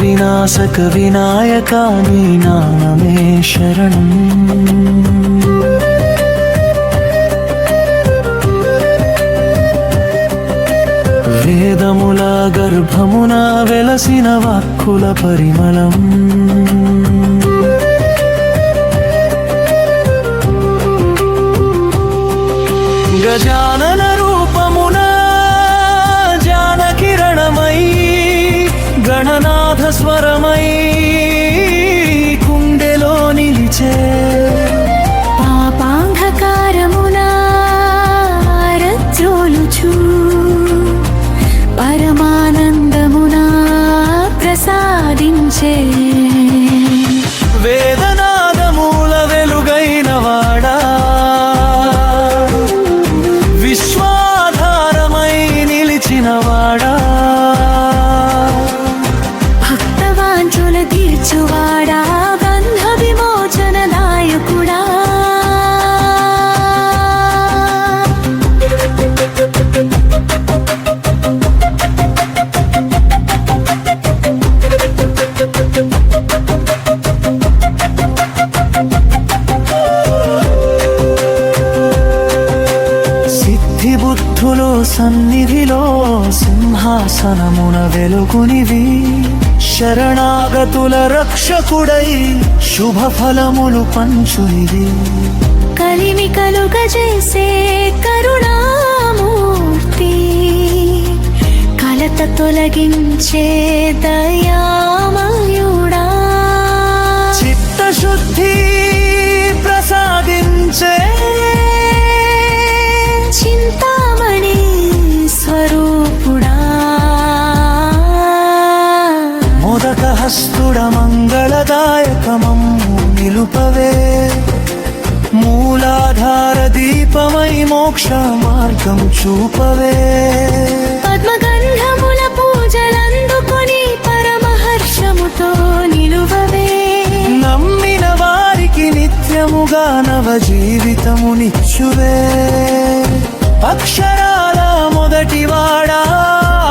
వినాశక వినాయక నీ నామమే శరణం. వేదముల గర్భమున వెలసిన వాక్కుల పరిమళం. గజానన రూపమున జానకిరణమై గణనాథ స్వరమై కుండెలో నిలిచే. పాపాంధకారమున రజ్జోలుచు పరమానందమున ప్రసాదించే. వేదనాదమూల వెలుగైన వాడా విశ్వాధారమై నిలిచిన వాడా తీర్చువాడా బంధ విమోచన నాయకుడా. సిద్ధి బుద్ధులో సన్నిధిలో సింహాసనమున వెలుగునివి. శరణాగతుల రక్షకుడై శుభ ఫలములు పంచునిది. కలిమి కలుగజేసే కరుణామూర్తి కలత తొలగించే దయామయుడా. చిత్తశుద్ధి ప్రసాదించే చింతామణి స్వరూపుడా. మోదక హస్తుడ మంగళదాయకమమ్ము నిలుపవే. మూలాధార దీపమై మోక్ష మార్గం చూపవే. పద్మగంధముల పూజలందుకొని పరమహర్షముతో నిలువవే. నమ్మిన వారికి నిత్యముగా నవ జీవితమునిచ్చువే. అక్షరాల మొదటి వాడా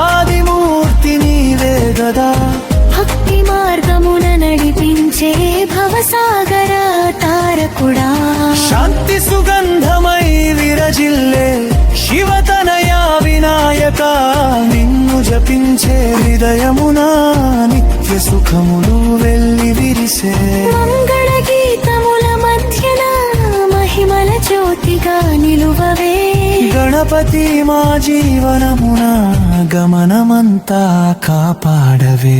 ఆదిమూర్తి నీవే గదా. భక్తి మార్గమున నడిపించే భవసాగర తారకుడా. శాంతి సుగంధమై విరజిల్లే శివతనయా వినాయక నిన్ను జపించే హృదయమునా నిత్య సుఖములు వెల్లి విరిసే. మంగళ గీతముల మధ్యన మహిమల జ్యోతిగా నిలువవే. గణపతి మా జీవనమున గమనమంతా కాపాడవే.